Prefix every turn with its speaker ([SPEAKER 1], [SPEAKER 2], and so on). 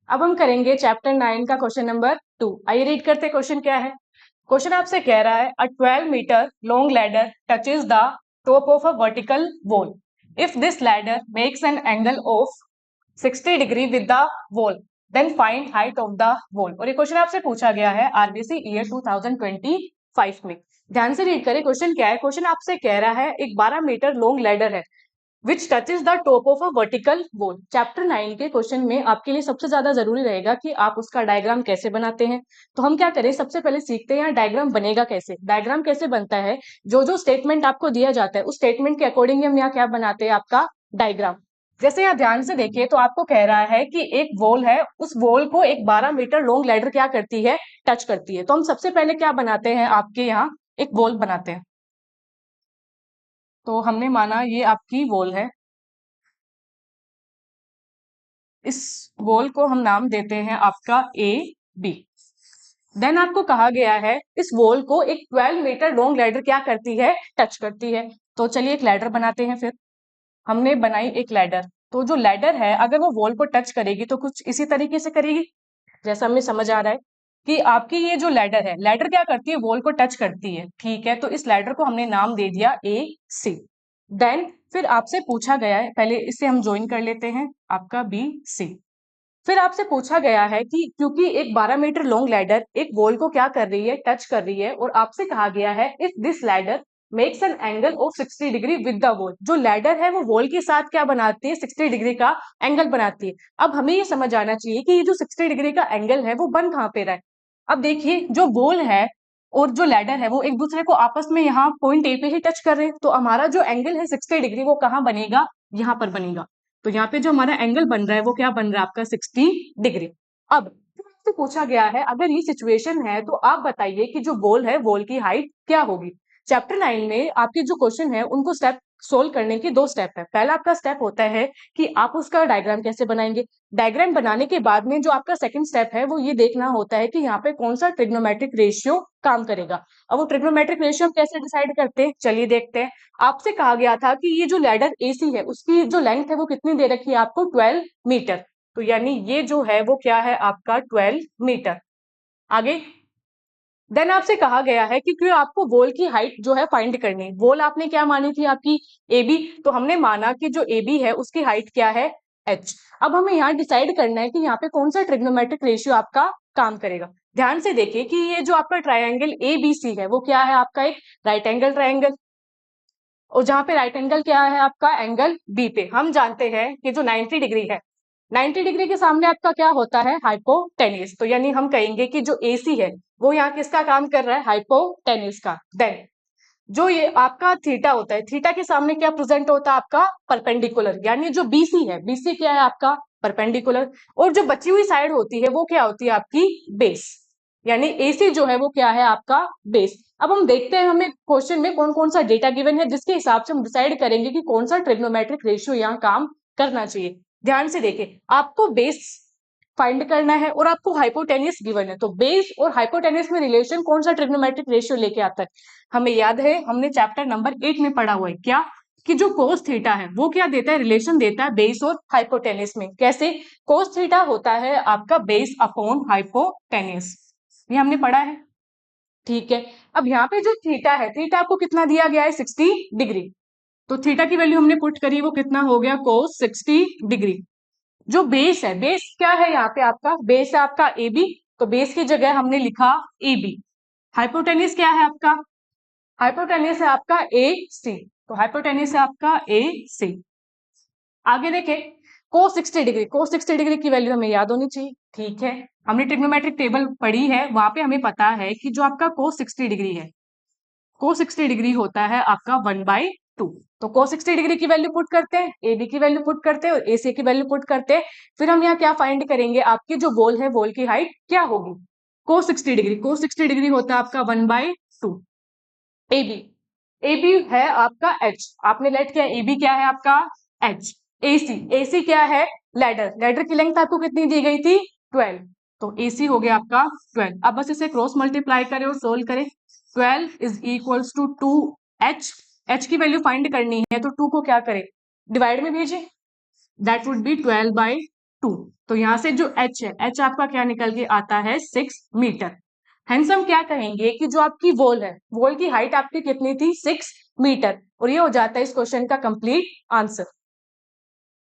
[SPEAKER 1] अब हम करेंगे चैप्टर 9 का क्वेश्चन नंबर 2। आइए रीड करते क्वेश्चन क्या है। क्वेश्चन आपसे कह रहा है a 12 metre long ladder touches the top of a vertical wall. If this ladder makes an angle of 60 degree with the wall then find height of the wall. और ये question आपसे पूछा गया है आरबीसी ईयर 2025 में। ध्यान से read करें क्वेश्चन क्या है। क्वेश्चन आपसे कह रहा है एक 12 मीटर लॉन्ग लैडर है which touches the top of a vertical wall. Chapter 9 के क्वेश्चन में आपके लिए सबसे ज्यादा जरूरी रहेगा कि आप उसका डायग्राम कैसे बनाते हैं। तो हम क्या करें, सबसे पहले सीखते हैं यहाँ डायग्राम बनेगा कैसे। डायग्राम कैसे बनता है, जो जो स्टेटमेंट आपको दिया जाता है उस स्टेटमेंट के अकॉर्डिंग हम यहाँ क्या बनाते हैं आपका डायग्राम। जैसे यहाँ ध्यान से देखिए तो आपको कह रहा है कि एक वॉल है, उस वॉल को एक 12 मीटर लॉन्ग लैडर क्या करती है, टच करती है। तो हम सबसे पहले क्या बनाते हैं, आपके यहाँ एक वॉल बनाते हैं। तो हमने माना ये आपकी वॉल है, इस वॉल को हम नाम देते हैं आपका ए बी। देन आपको कहा गया है इस वॉल को एक 12 मीटर लॉन्ग लैडर क्या करती है, टच करती है। तो चलिए एक लैडर बनाते हैं। फिर हमने बनाई एक लैडर। तो जो लैडर है अगर वो वॉल को टच करेगी तो कुछ इसी तरीके से करेगी, जैसा हमें समझ आ रहा है कि आपकी ये जो लैडर है, लैडर क्या करती है, वॉल को टच करती है। ठीक है, तो इस लैडर को हमने नाम दे दिया ए सी। देन फिर आपसे पूछा गया है, पहले इसे हम ज्वाइन कर लेते हैं, आपका बी सी। फिर आपसे पूछा गया है कि क्योंकि एक 12 मीटर लॉन्ग लैडर एक वॉल को क्या कर रही है, टच कर रही है, और आपसे कहा गया है if this ladder makes an angle of 60 degree with the wall. जो लैडर है वो वॉल के साथ क्या बनाती है, 60 डिग्री का एंगल बनाती है। अब हमें ये समझ आना चाहिए कि ये जो 60 डिग्री का एंगल है वो बन कहाँ पे रहा है। अब देखिए जो वॉल है और जो लैडर है वो एक दूसरे को आपस में यहाँ पॉइंट ए पे ही टच कर रहे हैं। तो हमारा जो एंगल है 60 डिग्री वो कहाँ बनेगा, यहाँ पर बनेगा। तो यहाँ पे जो हमारा एंगल बन रहा है वो क्या बन रहा है, आपका 60 डिग्री। अब आपसे पूछा गया है अगर ये सिचुएशन है तो आप बताइए कि जो वॉल है वॉल की हाइट क्या होगी। चैप्टर 9 में आपके जो क्वेश्चन है उनको स्टेप सोल्व करने के 2 स्टेप है। पहला आपका स्टेप होता है कि आप उसका डायग्राम कैसे बनाएंगे। डायग्राम बनाने के बाद में जो आपका सेकंड स्टेप है वो ये देखना होता है कि यहाँ पे कौन सा ट्रिग्नोमेट्रिक रेशियो काम करेगा। अब वो ट्रिग्नोमेट्रिक रेशियो हम कैसे डिसाइड करते हैं, चलिए देखते हैं। आपसे कहा गया था कि ये जो लैडर एसी है उसकी जो लेंथ है वो कितनी दे रखी है आपको, 12 मीटर। तो यानी ये जो है वो क्या है आपका 12 मीटर। आगे देन आपसे कहा गया है कि क्यों आपको वॉल की हाइट जो है फाइंड करनी है। वॉल आपने क्या मानी थी आपकी, ए बी। तो हमने माना कि जो ए बी है उसकी हाइट क्या है, एच। अब हमें यहाँ डिसाइड करना है कि यहाँ पे कौन सा ट्रिग्नोमेट्रिक रेशियो आपका काम करेगा। ध्यान से देखिए कि ये जो आपका ट्रायंगल ए बी सी है वो क्या है आपका एक राइट एंगल ट्रायंगल। और जहां पे राइट एंगल क्या है आपका, एंगल बी पे हम जानते हैं कि जो 90 डिग्री है, 90 डिग्री के सामने आपका क्या होता है, हाइपोटेन्यूज। तो यानी हम कहेंगे कि जो एसी है वो यहाँ किसका काम कर रहा है, हाइपोटेन्यूज का। देन जो ये आपका थीटा होता है, थीटा के सामने क्या प्रेजेंट होता है आपका, परपेंडिकुलर। यानी जो बीसी है, बीसी क्या है आपका परपेंडिकुलर। और जो बची हुई साइड होती है वो क्या होती है आपकी बेस। यानी एसी जो है वो क्या है आपका बेस। अब हम देखते हैं हमें क्वेश्चन में कौन कौन सा डेटा गिवन है जिसके हिसाब से हम डिसाइड करेंगे कि कौन सा ट्रिग्नोमेट्रिक रेशियो यहाँ काम करना चाहिए। ध्यान से देखें, आपको बेस फाइंड करना है और आपको हाइपोटेन्यूस गिवन है। तो बेस और हाइपोटेन्यूस में रिलेशन कौन सा ट्रिग्नोमेट्रिक रेशियो लेके आता है, हमें याद है हमने चैप्टर नंबर 8 में पढ़ा हुआ है क्या, कि जो कोस थीटा है वो क्या देता है, रिलेशन देता है बेस और हाइपोटेन्यूस में। कैसे, कोस थीटा होता है आपका बेस अपॉन हाइपोटेन्यूस, ये हमने पढ़ा है। ठीक है, अब यहाँ पे जो थीटा है, थीटा आपको कितना दिया गया है, 60 डिग्री। तो थीटा की वैल्यू हमने पुट करी, वो कितना हो गया, कोस 60 डिग्री। जो बेस है, बेस क्या है यहाँ पे आपका, बेस है आपका ए बी। तो बेस की जगह हमने लिखा ए बी। हाइपोटेन्यूस क्या है आपका, हाइपोटेन्यूस है आपका ए सी। तो हाइपोटेन्यूस है आपका ए सी। आगे देखें, कोस 60 डिग्री, कोस 60 डिग्री की वैल्यू हमें याद होनी चाहिए। ठीक है, हमने ट्रिग्नोमेट्रिक टेबल पढ़ी है, वहां पे हमें पता है कि जो आपका कोस 60 डिग्री है, कोस 60 डिग्री होता है आपका 1/2। तो कोस 60 डिग्री की वैल्यू पुट करते हैं, ए बी की वैल्यू पुट करते हैं और ए सी की वैल्यू पुट करते हैं। फिर हम यहाँ क्या फाइंड करेंगे, आपकी जो वॉल है वॉल की हाइट क्या होगी, कोस 60 डिग्री, कोस 60 डिग्री होता है आपका 1/2। ए बी, ए बी है आपका एच, आपने लेट किया, ए बी क्या है आपका एच। ए सी, ए सी क्या है लैडर, लैडर की लेंथ आपको कितनी दी गई थी, 12। तो ए सी हो गया आपका 12। अब बस इसे क्रॉस मल्टीप्लाई करें और सोल्व करें। 12 is equals to 2h, h की वैल्यू फाइंड करनी है तो 2 को क्या करें, डिवाइड में भेजें, दैट वुड बी 12/2। 2। तो यहाँ से जो h है, h आपका क्या निकल के आता है 6 मीटर। हेंस हम क्या कहेंगे कि जो आपकी वॉल है, वॉल की हाइट आपकी कितनी थी 6 मीटर, और ये हो जाता है इस क्वेश्चन का कंप्लीट आंसर।